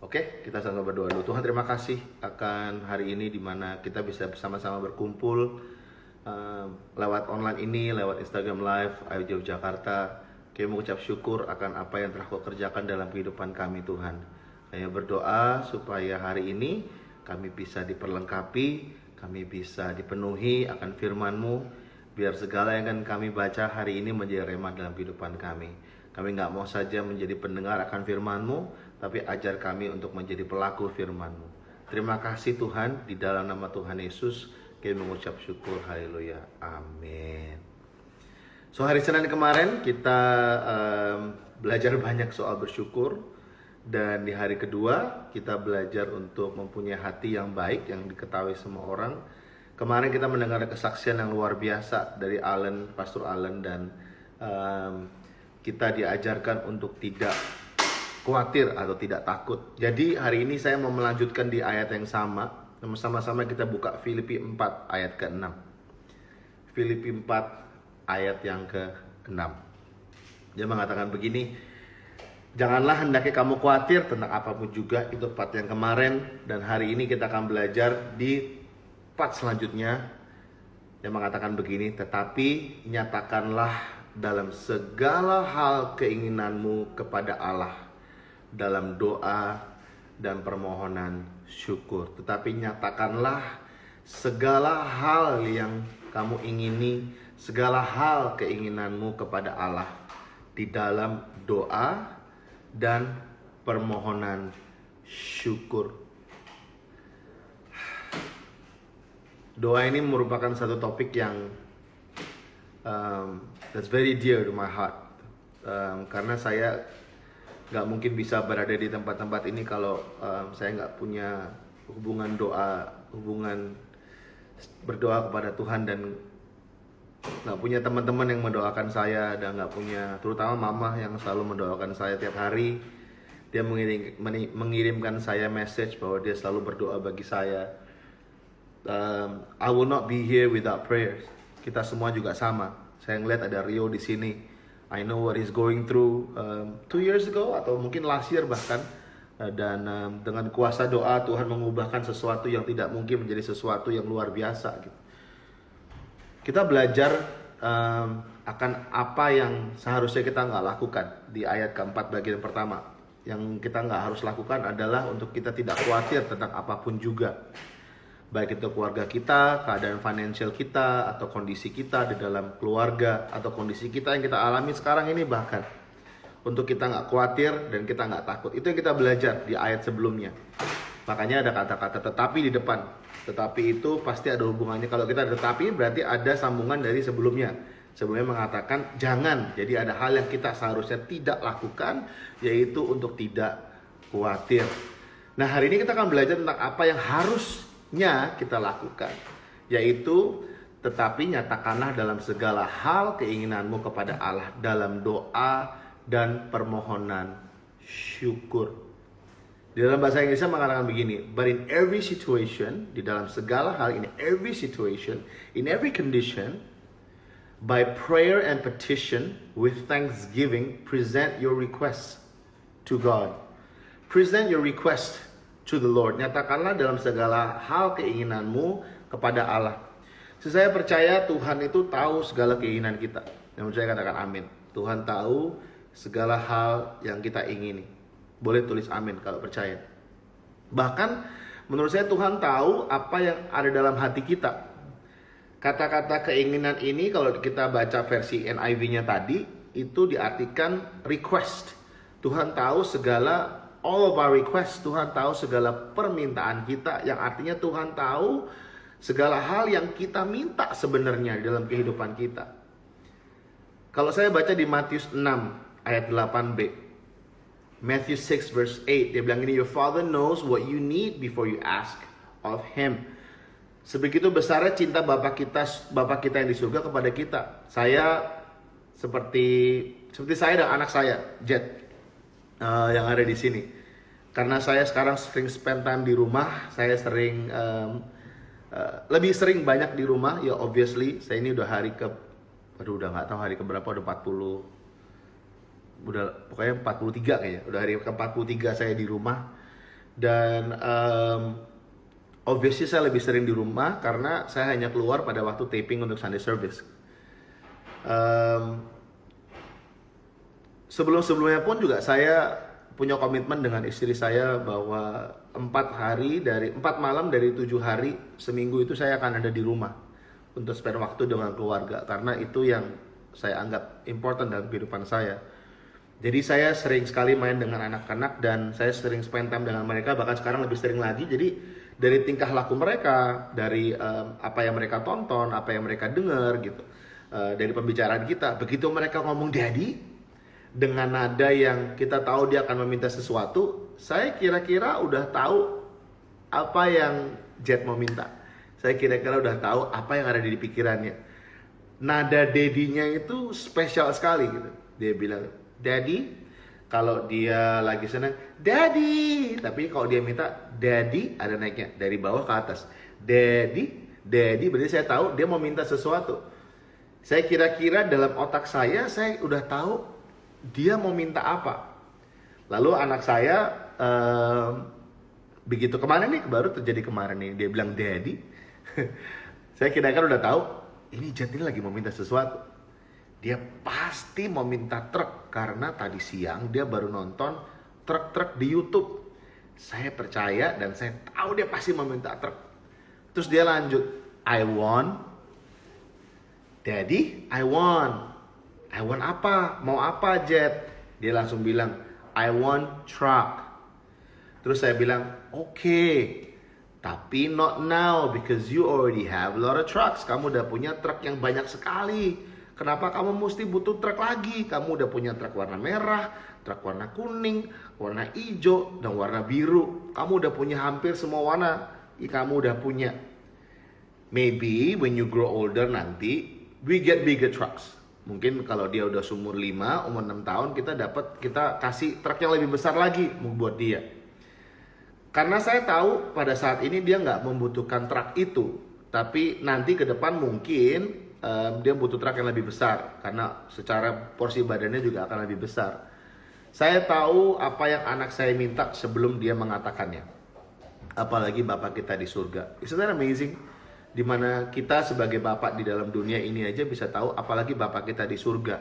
Oke, kita sama berdoa dulu. Tuhan, terima kasih akan hari ini di mana kita bisa bersama-sama berkumpul lewat online ini, lewat Instagram Live Ayo Jakarta. Kami mengucap syukur akan apa yang telah Kau kerjakan dalam kehidupan kami, Tuhan. Kami berdoa supaya hari ini kami bisa diperlengkapi, kami bisa dipenuhi akan firman-Mu, biar segala yang akan kami baca hari ini menjadi rema dalam kehidupan kami. Kami nggak mau saja menjadi pendengar akan firman-Mu, tapi ajar kami untuk menjadi pelaku firman-Mu. Terima kasih Tuhan, di dalam nama Tuhan Yesus kami mengucap syukur, haleluya, amin. So hari Senin kemarin kita belajar banyak soal bersyukur. Dan di hari kedua kita belajar untuk mempunyai hati yang baik, yang diketahui semua orang. Kemarin kita mendengar kesaksian yang luar biasa dari Pastor Allen, dan kita diajarkan untuk tidak khawatir atau tidak takut. Jadi hari ini saya mau melanjutkan di ayat yang sama. Sama-sama kita buka Filipi 4 ayat ke-6. Filipi 4 ayat yang ke-6. Dia mengatakan begini, janganlah hendaknya kamu khawatir tentang apapun juga. Itu part yang kemarin, dan hari ini kita akan belajar di part selanjutnya. Dia mengatakan begini, tetapi nyatakanlah dalam segala hal keinginanmu kepada Allah dalam doa dan permohonan syukur. Tetapi nyatakanlah segala hal yang kamu ingini, segala hal keinginanmu kepada Allah di dalam doa dan permohonan syukur. Doa ini merupakan satu topik yang that's very dear to my heart, karena saya nggak mungkin bisa berada di tempat-tempat ini kalau saya nggak punya hubungan berdoa kepada Tuhan, dan nggak punya teman-teman yang mendoakan saya, dan nggak punya terutama mama yang selalu mendoakan saya tiap hari. Dia mengirimkan saya message bahwa dia selalu berdoa bagi saya. I will not be here without prayers. Kita semua juga sama. Saya ngeliat ada Rio di sini. I know what he's going through 2 years ago atau mungkin last year bahkan. Dan dengan kuasa doa Tuhan mengubahkan sesuatu yang tidak mungkin menjadi sesuatu yang luar biasa gitu. Kita belajar akan apa yang seharusnya kita nggak lakukan di ayat keempat bagian pertama. Yang kita nggak harus lakukan adalah untuk kita tidak khawatir tentang apapun juga. Baik itu keluarga kita, keadaan finansial kita, atau kondisi kita di dalam keluarga, atau kondisi kita yang kita alami sekarang ini bahkan. Untuk kita nggak khawatir dan kita nggak takut. Itu yang kita belajar di ayat sebelumnya. Makanya ada kata-kata tetapi di depan. Tetapi itu pasti ada hubungannya. Kalau kita ada tetapi berarti ada sambungan dari sebelumnya. Sebelumnya mengatakan jangan. Jadi ada hal yang kita seharusnya tidak lakukan, yaitu untuk tidak khawatir. Nah hari ini kita akan belajar tentang apa yang harusnya kita lakukan, yaitu tetapi nyatakanlah dalam segala hal keinginanmu kepada Allah dalam doa dan permohonan syukur. Di dalam bahasa Inggrisnya mengatakan begini, but in every situation, di dalam segala hal, in every situation, in every condition, by prayer and petition with thanksgiving, present your requests to God. Present your request to the Lord. Nyatakanlah dalam segala hal keinginanmu kepada Allah. Saya percaya Tuhan itu tahu segala keinginan kita. Yang saya katakan amin. Tuhan tahu segala hal yang kita ingini. Boleh tulis amin kalau percaya. Bahkan menurut saya Tuhan tahu apa yang ada dalam hati kita. Kata-kata keinginan ini kalau kita baca versi NIV-nya tadi, itu diartikan request. Tuhan tahu segala all of our request. Tuhan tahu segala permintaan kita, yang artinya Tuhan tahu segala hal yang kita minta sebenarnya dalam kehidupan kita. Kalau saya baca di Matius 6 ayat 8b, Matthew 6 verse 8, dia bilang ini, your father knows what you need before you ask of him. Sebegitu besarnya cinta Bapa kita yang di surga kepada kita. Saya seperti saya dan anak saya, Jet, yang ada di sini. Karena saya sekarang sering spend time di rumah, saya sering lebih sering banyak di rumah. Ya obviously, saya ini udah udah nggak tahu hari keberapa, udah 40, udah pokoknya 43 kayaknya. Udah hari ke-43 saya di rumah. Dan obviously saya lebih sering di rumah karena saya hanya keluar pada waktu taping untuk Sunday service. Sebelum-sebelumnya pun juga saya punya komitmen dengan istri saya bahwa 4 malam dari 7 hari seminggu itu saya akan ada di rumah untuk spend waktu dengan keluarga, karena itu yang saya anggap important dalam kehidupan saya. Jadi saya sering sekali main dengan anak-anak dan saya sering spend time dengan mereka, bahkan sekarang lebih sering lagi. Jadi dari tingkah laku mereka, dari apa yang mereka tonton, apa yang mereka dengar gitu, dari pembicaraan kita, begitu mereka ngomong daddy dengan nada yang kita tahu dia akan meminta sesuatu, saya kira-kira udah tahu apa yang Jet mau minta. Saya kira-kira udah tahu apa yang ada di pikirannya. Nada daddy-nya itu spesial sekali gitu. Dia bilang daddy, kalau dia lagi senang daddy, tapi kalau dia minta daddy ada naiknya dari bawah ke atas. Daddy, daddy berarti saya tahu dia mau minta sesuatu. Saya kira-kira dalam otak saya udah tahu dia mau minta apa. Lalu anak saya begitu kemarin nih, baru terjadi kemarin nih, dia bilang daddy. Saya kira-kira udah tahu ini Jet ini lagi mau minta sesuatu. Dia pasti mau minta truk karena tadi siang dia baru nonton truk-truk di YouTube. Saya percaya dan saya tahu dia pasti mau minta truk. Terus dia lanjut, I want, daddy, I want apa? Mau apa Jet? Dia langsung bilang, I want truck. Terus saya bilang, okay, tapi not now because you already have a lot of trucks. Kamu udah punya truk yang banyak sekali. Kenapa kamu mesti butuh truk lagi? Kamu udah punya truk warna merah, truk warna kuning, warna hijau, dan warna biru. Kamu udah punya hampir semua warna. Kamu udah punya. Maybe when you grow older nanti, we get bigger trucks. Mungkin kalau dia udah umur 5, umur 6 tahun, kita kasih truk yang lebih besar lagi buat dia. Karena saya tahu pada saat ini dia nggak membutuhkan truk itu, tapi nanti ke depan mungkin dia butuh truk yang lebih besar karena secara porsi badannya juga akan lebih besar. Saya tahu apa yang anak saya minta sebelum dia mengatakannya. Apalagi Bapak kita di surga. Isn't that amazing? Dimana kita sebagai Bapak di dalam dunia ini aja bisa tahu, apalagi Bapak kita di surga.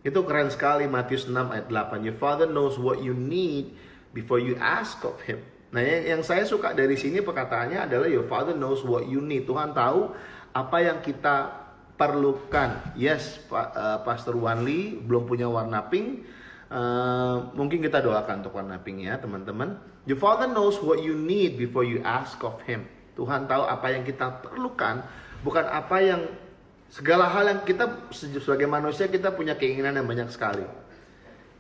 Itu keren sekali. Matius 6 ayat 8. Your Father knows what you need before you ask of Him. Nah, yang saya suka dari sini perkataannya adalah your Father knows what you need. Tuhan tahu apa yang kita perlukan. Yes, Pastor Wanli belum punya warna pink. Mungkin kita doakan untuk warna pink ya teman-teman. Your Father knows what you need before you ask of Him. Tuhan tahu apa yang kita perlukan, bukan apa yang segala hal yang kita sebagai manusia kita punya keinginan yang banyak sekali.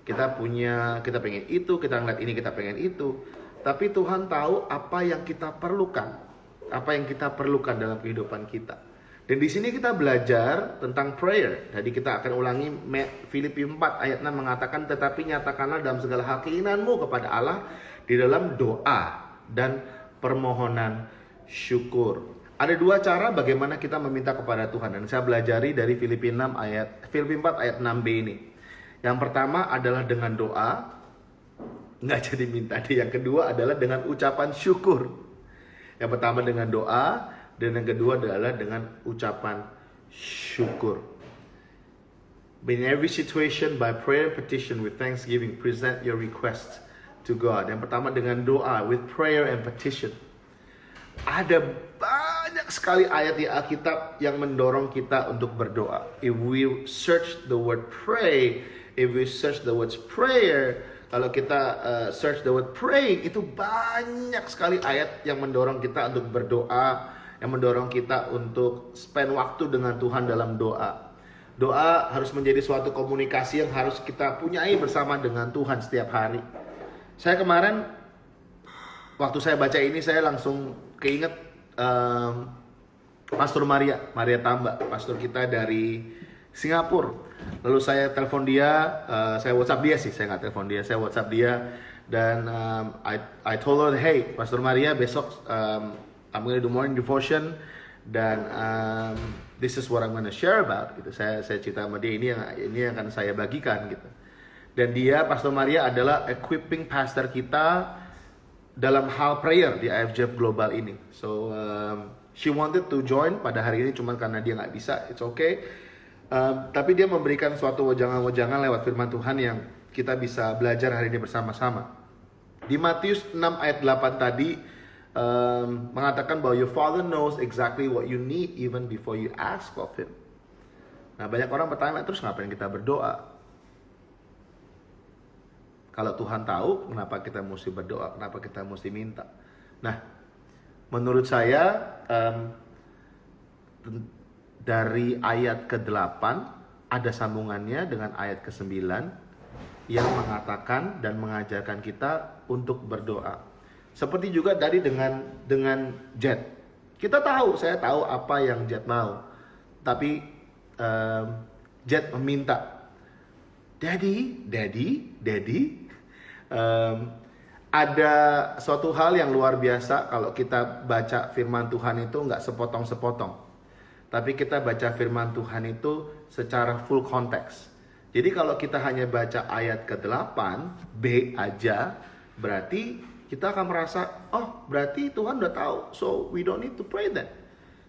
Kita pengen itu, kita ngeliat ini, kita pengen itu. Tapi Tuhan tahu apa yang kita perlukan, apa yang kita perlukan dalam kehidupan kita. Dan di sini kita belajar tentang prayer. Jadi kita akan ulangi Filipi 4 ayat 6 mengatakan, tetapi nyatakanlah dalam segala hal keinginanmu kepada Allah di dalam doa dan permohonan syukur. Ada dua cara bagaimana kita meminta kepada Tuhan, dan saya belajari dari Filipi 4 ayat 6b ini. Yang pertama adalah dengan doa, nggak jadi minta deh. Yang kedua adalah dengan ucapan syukur. Yang pertama dengan doa, dan yang kedua adalah dengan ucapan syukur. In every situation, by prayer and petition with thanksgiving, present your requests to God. Yang pertama dengan doa, with prayer and petition. Ada banyak sekali ayat di Alkitab yang mendorong kita untuk berdoa. If we search the word pray, if we search the words prayer, kalau kita search the word praying, itu banyak sekali ayat yang mendorong kita untuk berdoa, yang mendorong kita untuk spend waktu dengan Tuhan dalam doa. Doa harus menjadi suatu komunikasi yang harus kita punyai bersama dengan Tuhan setiap hari. Saya kemarin, waktu saya baca ini, saya langsung keinget Pastor Maria Tamba, pastor kita dari Singapura. Lalu saya telepon dia, saya WhatsApp dia sih, saya nggak telepon dia, saya WhatsApp dia. Dan I told her, hey Pastor Maria, besok I'm gonna do morning devotion, dan this is what I'm gonna share about. Gitu. Saya cerita sama dia, ini yang akan saya bagikan gitu. Dan dia, Pastor Maria adalah equipping pastor kita dalam hal prayer di IFJF Global ini. So she wanted to join pada hari ini, cuman karena dia nggak bisa, it's okay. Tapi dia memberikan suatu wejangan-wejangan lewat firman Tuhan yang kita bisa belajar hari ini bersama-sama. Di Matius 6 ayat 8 tadi mengatakan bahwa your father knows exactly what you need even before you ask of him. Nah, banyak orang bertanya, terus ngapain kita berdoa? Kalau Tuhan tahu, kenapa kita mesti berdoa? Kenapa kita mesti minta? Nah, menurut saya dari ayat ke-8 ada sambungannya dengan ayat ke-9 yang mengatakan dan mengajarkan kita untuk berdoa. Seperti juga tadi dengan Jet. Kita tahu, saya tahu apa yang Jet mau. Tapi Jet meminta, Daddy. Ada suatu hal yang luar biasa kalau kita baca firman Tuhan itu nggak sepotong-sepotong. Tapi kita baca firman Tuhan itu secara full konteks. Jadi kalau kita hanya baca ayat ke-8, B aja, berarti kita akan merasa, oh berarti Tuhan udah tahu, so we don't need to pray then.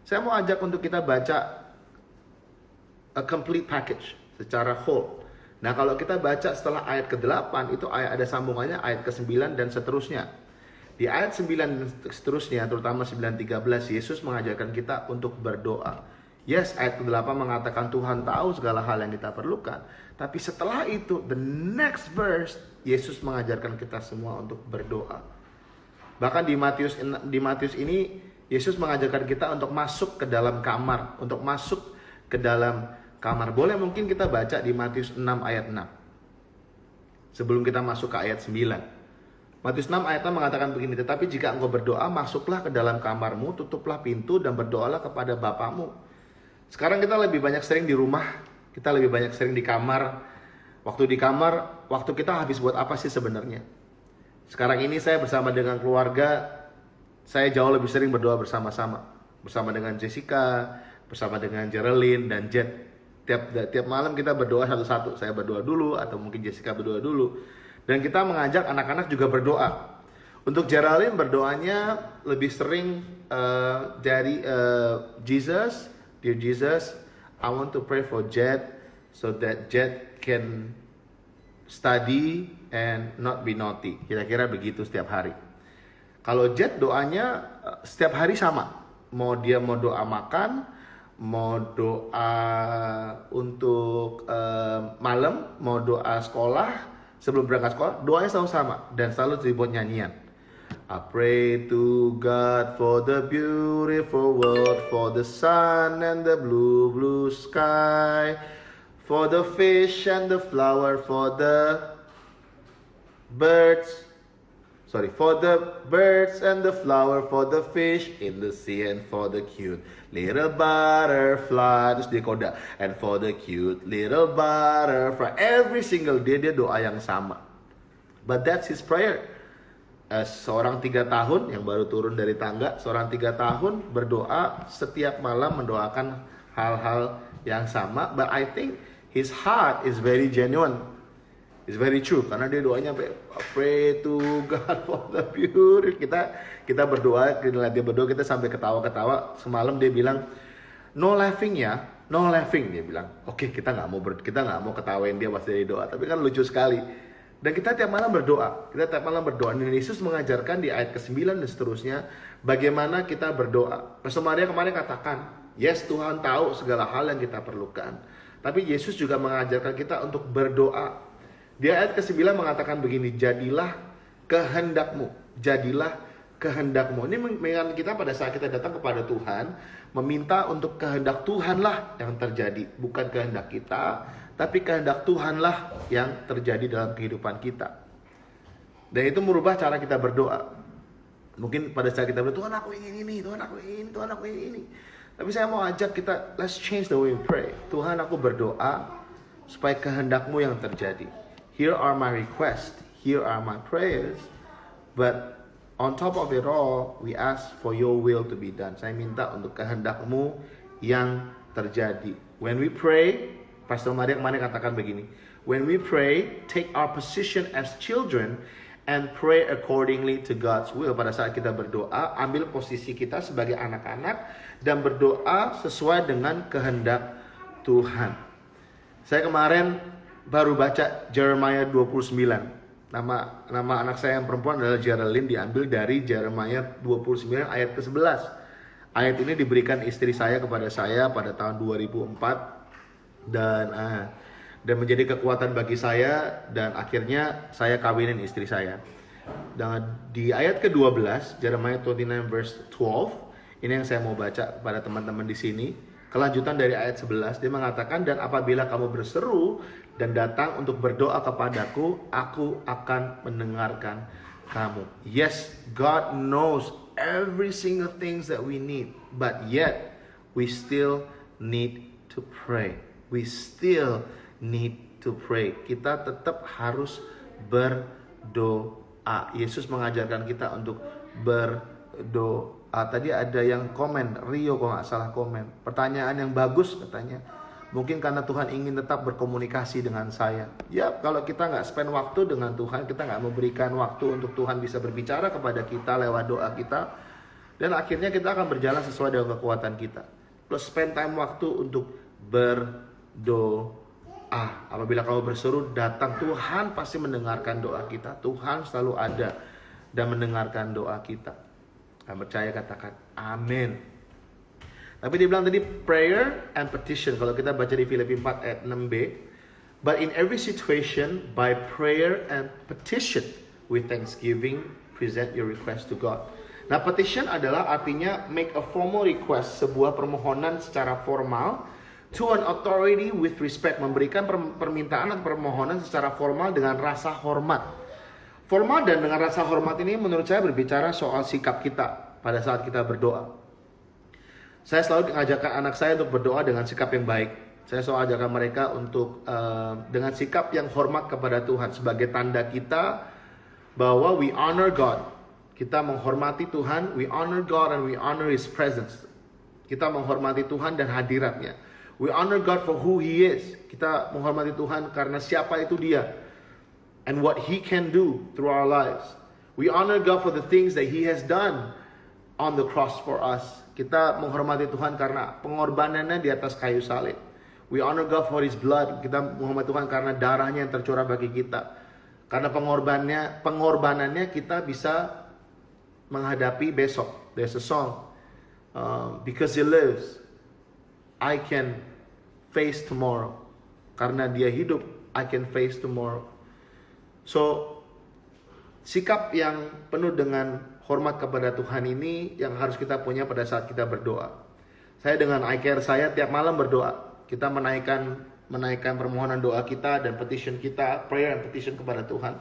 Saya mau ajak untuk kita baca a complete package, secara whole. Nah kalau kita baca setelah ayat ke-8, itu ada sambungannya ayat ke-9 dan seterusnya. Di ayat 9 dan seterusnya, terutama 9:13, Yesus mengajarkan kita untuk berdoa. Yes, ayat ke-8 mengatakan Tuhan tahu segala hal yang kita perlukan. Tapi setelah itu, the next verse, Yesus mengajarkan kita semua untuk berdoa. Bahkan di Matius ini, Yesus mengajarkan kita untuk masuk ke dalam kamar. Untuk masuk ke dalam kamar. Boleh mungkin kita baca di Matius 6 ayat 6. Sebelum kita masuk ke ayat 9. Matius 6 ayat 6 mengatakan begini, tetapi jika engkau berdoa, masuklah ke dalam kamarmu, tutuplah pintu dan berdoalah kepada Bapamu. Sekarang kita lebih banyak sering di rumah, kita lebih banyak sering di kamar. Waktu di kamar, waktu kita habis buat apa sih sebenarnya? Sekarang ini saya bersama dengan keluarga, saya jauh lebih sering berdoa bersama-sama. Bersama dengan Jessica, bersama dengan Geraldine dan Jet. Tiap malam kita berdoa satu-satu. Saya berdoa dulu, atau mungkin Jessica berdoa dulu. Dan kita mengajak anak-anak juga berdoa. Untuk Geraldine berdoanya lebih sering dari Jesus. Dear Jesus, I want to pray for Jet so that Jet can study and not be naughty. Kira-kira begitu setiap hari. Kalau Jet doanya setiap hari sama. Mau doa makan, mau doa untuk malam, mau doa sekolah, sebelum berangkat sekolah, doanya selalu sama dan selalu dibuat nyanyian. I pray to God for the beautiful world, for the sun and the blue, blue sky, for the fish and the flower, for the birds, and the flower, for the fish in the sea, and for the cute little butterfly, terus dia koda, and for the cute little butterfly. Every single day dia doa yang sama. But that's his prayer. Seorang 3 tahun yang baru turun dari tangga, seorang 3 tahun berdoa setiap malam mendoakan hal-hal yang sama. But I think his heart is very genuine. It's very true, karena dia doanya pray to God for the beauty. Kita berdoa, kita lihat dia berdoa, kita sampai ketawa-ketawa. Semalam dia bilang no laughing ya, no laughing, dia bilang. Oke, kita nggak mau ketawain dia pas dia doa, tapi kan lucu sekali. Dan kita tiap malam berdoa. Dan Yesus mengajarkan di ayat ke-9 dan seterusnya bagaimana kita berdoa. Pastor Maria kemarin katakan, yes, Tuhan tahu segala hal yang kita perlukan. Tapi Yesus juga mengajarkan kita untuk berdoa. Di ayat ke-9 mengatakan begini, jadilah kehendakmu. Ini mengingatkan kita pada saat kita datang kepada Tuhan, meminta untuk kehendak Tuhanlah yang terjadi, bukan kehendak kita, tapi kehendak Tuhanlah yang terjadi dalam kehidupan kita. Dan itu merubah cara kita berdoa. Mungkin pada saat kita berdoa, Tuhan aku ingin ini, Tuhan aku ingin ini. Tapi saya mau ajak kita, let's change the way we pray. Tuhan, aku berdoa supaya kehendakmu yang terjadi. Here are my requests, here are my prayers, but on top of it all, we ask for your will to be done. Saya minta untuk kehendakmu yang terjadi. When we pray, Pastor Maria kemarin katakan begini, when we pray, take our position as children and pray accordingly to God's will. Pada saat kita berdoa, ambil posisi kita sebagai anak-anak dan berdoa sesuai dengan kehendak Tuhan. Saya kemarin baru baca Jeremiah 29. Nama anak saya yang perempuan adalah Geraldine, diambil dari Jeremiah 29 ayat ke-11. Ayat ini diberikan istri saya kepada saya pada tahun 2004 dan menjadi kekuatan bagi saya, dan akhirnya saya kawinin istri saya. Dan di ayat ke-12 Jeremiah 29 verse 12, ini yang saya mau baca pada teman-teman di sini. Kelanjutan dari ayat 11, dia mengatakan, dan apabila kamu berseru dan datang untuk berdoa kepadaku, aku akan mendengarkan kamu. Yes, God knows every single things that we need, but yet we still need to pray. We still need to pray. Kita tetap harus berdoa. Yesus mengajarkan kita untuk berdoa. Tadi ada yang komen, Rio kalau nggak salah komen. Pertanyaan yang bagus katanya. Mungkin karena Tuhan ingin tetap berkomunikasi dengan saya. Ya, kalau kita nggak spend waktu dengan Tuhan, kita nggak memberikan waktu untuk Tuhan bisa berbicara kepada kita lewat doa kita, dan akhirnya kita akan berjalan sesuai dengan kekuatan kita. Plus spend time waktu untuk berdoa. Apabila kamu berseru datang, Tuhan pasti mendengarkan doa kita. Tuhan selalu ada dan mendengarkan doa kita. Kamu percaya, katakan amin. Tapi dia bilang tadi prayer and petition. Kalau kita baca di Filipi 4 ayat 6b, but in every situation by prayer and petition with thanksgiving present your request to God. Nah, petition adalah artinya make a formal request, sebuah permohonan secara formal to an authority with respect, memberikan permintaan atau permohonan secara formal dengan rasa hormat. Formal dan dengan rasa hormat ini menurut saya berbicara soal sikap kita pada saat kita berdoa. Saya selalu mengajarkan anak saya untuk berdoa dengan sikap yang baik. Saya selalu ajarkan mereka untuk dengan sikap yang hormat kepada Tuhan sebagai tanda kita bahwa we honor God. Kita menghormati Tuhan, we honor God and we honor His presence. Kita menghormati Tuhan dan hadiratnya. We honor God for who He is. Kita menghormati Tuhan karena siapa itu Dia, and what He can do through our lives. We honor God for the things that He has done on the cross for us. Kita menghormati Tuhan karena pengorbanannya di atas kayu salib. We honor God for His blood. Kita menghormati Tuhan karena darahnya yang tercurah bagi kita. Karena pengorbanannya kita bisa menghadapi besok. There's a song, because He lives, I can face tomorrow. Karena Dia hidup, I can face tomorrow. So, sikap yang penuh dengan hormat kepada Tuhan ini yang harus kita punya pada saat kita berdoa. Saya dengan iCare saya tiap malam berdoa. Kita menaikkan permohonan doa kita dan petition kita, prayer and petition kepada Tuhan.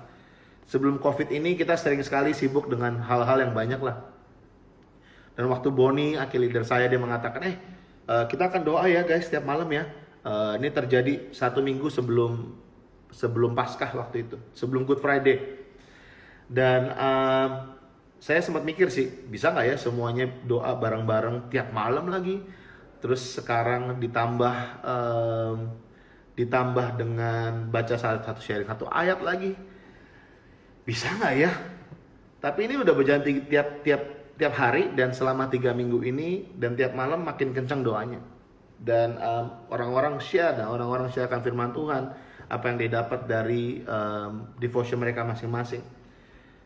Sebelum COVID ini kita sering sekali sibuk dengan hal-hal yang banyak lah. Dan waktu Boni, akil leader saya, dia mengatakan, kita akan doa ya guys setiap malam ya. Ini terjadi 1 minggu sebelum Paskah waktu itu, sebelum Good Friday. Dan saya sempat mikir sih, bisa nggak ya semuanya doa bareng-bareng tiap malam lagi. Terus sekarang ditambah dengan baca satu sharing satu ayat lagi. Bisa nggak ya? Tapi ini udah berjalan tiap hari dan selama 3 minggu ini, dan tiap malam makin kencang doanya. Dan orang-orang share akan firman Tuhan, apa yang didapat dari devotion mereka masing-masing.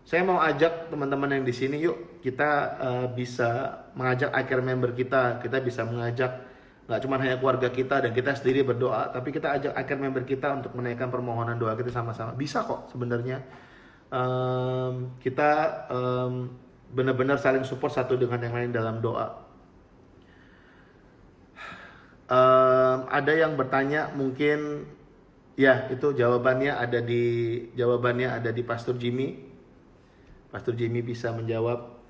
Saya mau ajak teman-teman yang di sini, yuk kita bisa mengajak iCare member kita bisa mengajak nggak cuma hanya keluarga kita dan kita sendiri berdoa, tapi kita ajak iCare member kita untuk menaikkan permohonan doa kita sama-sama. Bisa kok sebenarnya. Kita benar-benar saling support satu dengan yang lain dalam doa. Ada yang bertanya mungkin, ya itu jawabannya ada di Pastor Jimmy. Pastor Jimmy bisa menjawab,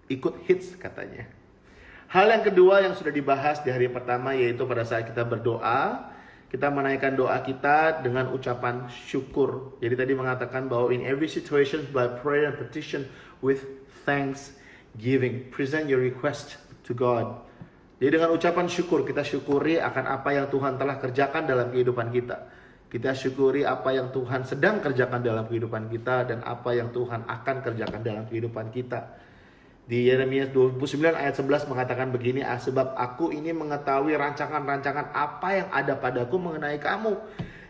ikut hits katanya. Hal yang kedua yang sudah dibahas di hari pertama yaitu pada saat kita berdoa, kita menaikkan doa kita dengan ucapan syukur. Jadi tadi mengatakan bahwa in every situation by prayer and petition with thanksgiving, present your request to God. Jadi dengan ucapan syukur, kita syukuri akan apa yang Tuhan telah kerjakan dalam kehidupan kita. Kita syukuri apa yang Tuhan sedang kerjakan dalam kehidupan kita dan apa yang Tuhan akan kerjakan dalam kehidupan kita. Di Yeremia 29 ayat 11 mengatakan begini, sebab aku ini mengetahui rancangan-rancangan apa yang ada padaku mengenai kamu.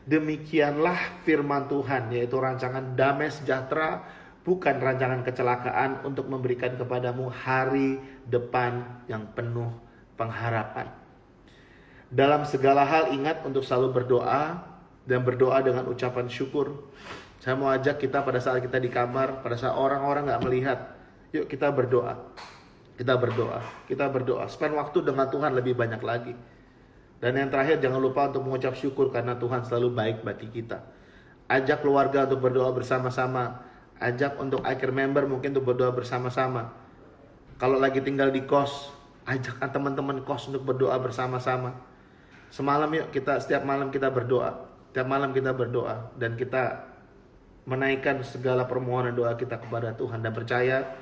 Demikianlah firman Tuhan, yaitu rancangan damai sejahtera, bukan rancangan kecelakaan, untuk memberikan kepadamu hari depan yang penuh pengharapan. Dalam segala hal ingat untuk selalu berdoa dan berdoa dengan ucapan syukur. Saya mau ajak kita pada saat kita di kamar, pada saat orang-orang gak melihat, yuk kita berdoa. Kita berdoa, kita berdoa. Spend waktu dengan Tuhan lebih banyak lagi. Dan yang terakhir, jangan lupa untuk mengucap syukur karena Tuhan selalu baik bagi kita. Ajak keluarga untuk berdoa bersama-sama. Ajak untuk akhir member mungkin untuk berdoa bersama-sama. Kalau lagi tinggal di kos, ajak teman-teman kos untuk berdoa bersama-sama. Semalam yuk kita, setiap malam kita berdoa. Setiap malam kita berdoa dan kita menaikkan segala permohonan doa kita kepada Tuhan dan percaya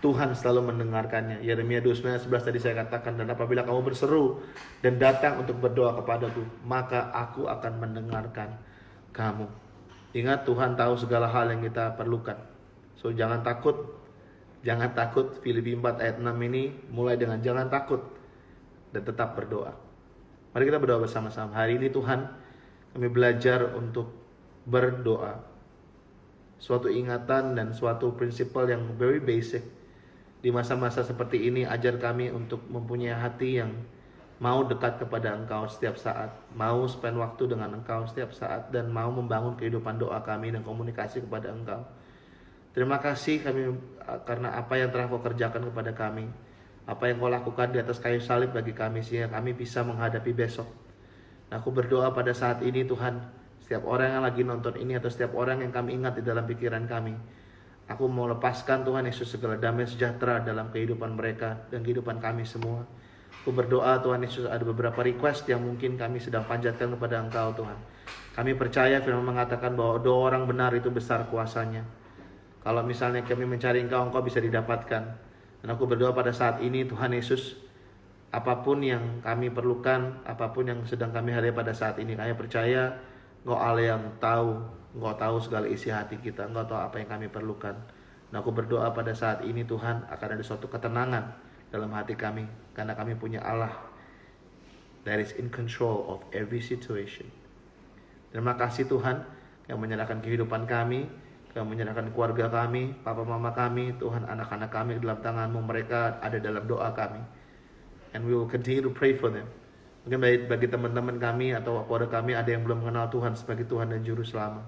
Tuhan selalu mendengarkannya. Yeremia 29:11 tadi saya katakan, dan apabila kamu berseru dan datang untuk berdoa kepadaku, maka aku akan mendengarkan kamu. Ingat, Tuhan tahu segala hal yang kita perlukan. So jangan takut. Jangan takut. Filipi 4 ayat 6 ini mulai dengan jangan takut dan tetap berdoa. Mari kita berdoa bersama-sama. Hari ini Tuhan, kami belajar untuk berdoa. Suatu ingatan dan suatu prinsipal yang very basic. Di masa-masa seperti ini, ajar kami untuk mempunyai hati yang mau dekat kepada Engkau setiap saat, mau spend waktu dengan Engkau setiap saat, dan mau membangun kehidupan doa kami dan komunikasi kepada Engkau. Terima kasih kami karena apa yang telah Kau kerjakan kepada kami, apa yang Kau lakukan di atas kayu salib bagi kami, sehingga kami bisa menghadapi besok. Aku berdoa pada saat ini Tuhan, setiap orang yang lagi nonton ini atau setiap orang yang kami ingat di dalam pikiran kami, aku mau lepaskan Tuhan Yesus segala damai sejahtera dalam kehidupan mereka dan kehidupan kami semua. Aku berdoa Tuhan Yesus, ada beberapa request yang mungkin kami sedang panjatkan kepada Engkau Tuhan. Kami percaya firman mengatakan bahwa doa orang benar itu besar kuasanya. Kalau misalnya kami mencari Engkau, Engkau bisa didapatkan. Dan aku berdoa pada saat ini Tuhan Yesus, apapun yang kami perlukan, apapun yang sedang kami hadapi pada saat ini, kami percaya Engkau Allah yang tahu, Engkau tahu segala isi hati kita, Engkau tahu apa yang kami perlukan. Dan aku berdoa pada saat ini Tuhan, akan ada suatu ketenangan dalam hati kami, karena kami punya Allah that is in control of every situation. Terima kasih Tuhan yang menyerahkan kehidupan kami, yang menyerahkan keluarga kami, papa mama kami, Tuhan, anak-anak kami dalam tangan-Mu, mereka ada dalam doa kami. And we will continue to pray for them. Mungkin bagi teman-teman kami atau keluarga kami ada yang belum mengenal Tuhan sebagai Tuhan dan Juru Selamat.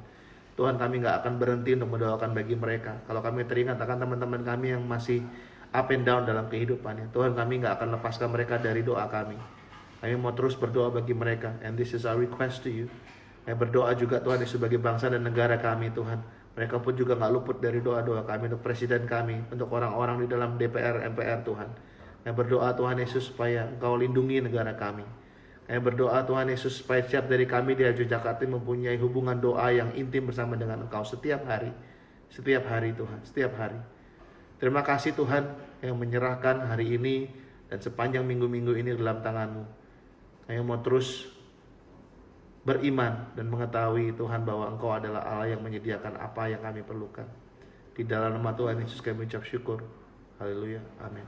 Tuhan, kami gak akan berhenti untuk mendoakan bagi mereka. Kalau kami teringat akan teman-teman kami yang masih up and down dalam kehidupannya, Tuhan, kami gak akan lepaskan mereka dari doa kami. Kami mau terus berdoa bagi mereka. And this is our request to you. Kami berdoa juga Tuhan sebagai bangsa dan negara kami Tuhan. Mereka pun juga gak luput dari doa-doa kami untuk presiden kami, untuk orang-orang di dalam DPR, MPR Tuhan. Kami berdoa Tuhan Yesus supaya Engkau lindungi negara kami. Kami berdoa Tuhan Yesus supaya setiap dari kami di Jakarta mempunyai hubungan doa yang intim bersama dengan Engkau setiap hari. Setiap hari Tuhan, setiap hari. Terima kasih Tuhan yang menyerahkan hari ini dan sepanjang minggu-minggu ini dalam tangan-Mu. Kami mau terus beriman dan mengetahui Tuhan bahwa Engkau adalah Allah yang menyediakan apa yang kami perlukan. Di dalam nama Tuhan Yesus kami ucap syukur. Haleluya. Amin.